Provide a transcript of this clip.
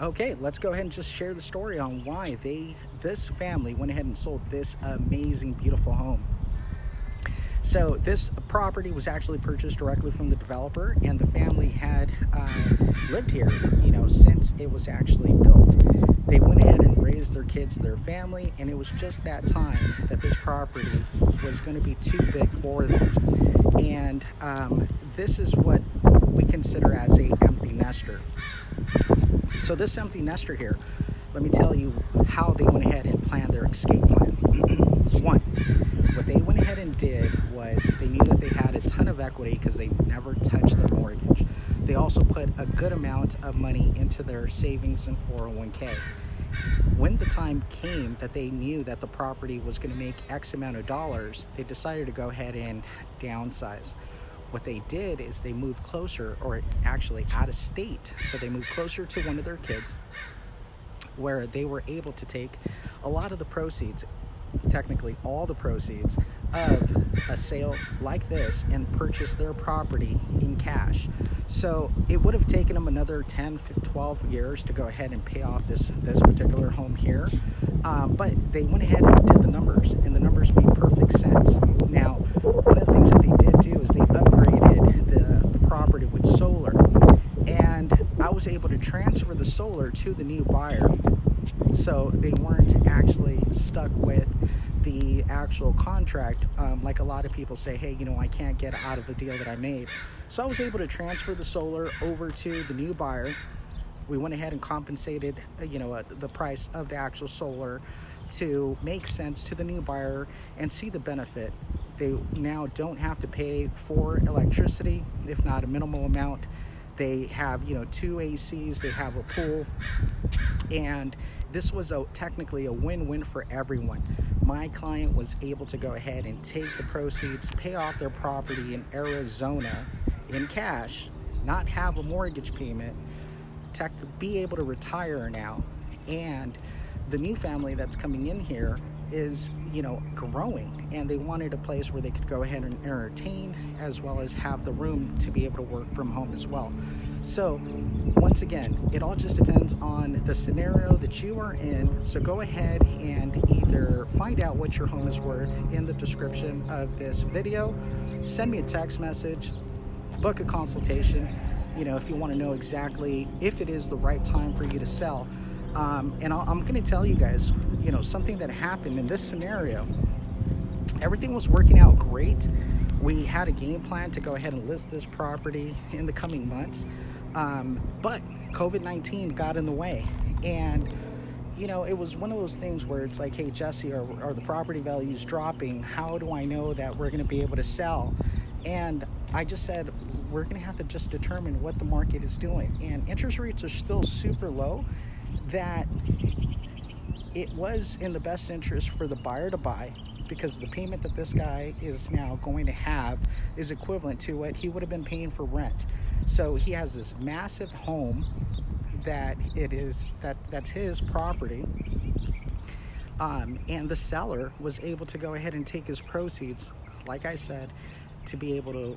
Okay, let's go ahead and just share the story on why this family went ahead and sold this amazing, beautiful home. So this property was actually purchased directly from the developer, and the family had lived here, since it was actually built. They went ahead and raised their kids, their family, and it was just that time that this property was going to be too big for them. And this is what we consider as a empty nester. So this empty nester here, let me tell you how they went ahead and planned their escape plan. One, what they went ahead and did was they knew that they had a ton of equity because they never touched their mortgage. They also put a good amount of money into their savings and 401k. When the time came that they knew that the property was going to make X amount of dollars, they decided to go ahead and downsize. What they did is they moved closer, or actually out of state. So they moved closer to one of their kids, where they were able to take a lot of the proceeds, technically all the proceeds of a sales like this, and purchase their property in cash. So it would have taken them another 10, 12 years to go ahead and pay off this particular home here. But they went ahead and did the numbers, and the numbers made perfect sense. Now, one of the things that they did do is they upgraded the property with solar, and I was able to transfer the solar to the new buyer, so they weren't actually stuck with the actual contract, like a lot of people say, hey, I can't get out of the deal that I made. So I was able to transfer the solar over to the new buyer. We went ahead and compensated the price of the actual solar to make sense to the new buyer and see the benefit. They now don't have to pay for electricity, if not a minimal amount. They have 2 ACs, they have a pool, and this was technically a win-win for everyone. My client was able to go ahead and take the proceeds, pay off their property in Arizona in cash, not have a mortgage payment, be able to retire now. And the new family that's coming in here is growing, and they wanted a place where they could go ahead and entertain, as well as have the room to be able to work from home as well. So once again, it all just depends on the scenario that you are in. So go ahead and either find out what your home is worth in the description of this video, send me a text message, book a consultation, if you want to know exactly if it is the right time for you to sell. And I'm going to tell you guys, something that happened in this scenario. Everything was working out great. We had a game plan to go ahead and list this property in the coming months. But COVID-19 got in the way. And, it was one of those things where it's like, hey, Jesse, are the property values dropping? How do I know that we're going to be able to sell? And I just said, we're going to have to just determine what the market is doing. And interest rates are still super low, that it was in the best interest for the buyer to buy, because the payment that this guy is now going to have is equivalent to what he would have been paying for rent. So he has this massive home that's his property, and the seller was able to go ahead and take his proceeds, like I said, to be able to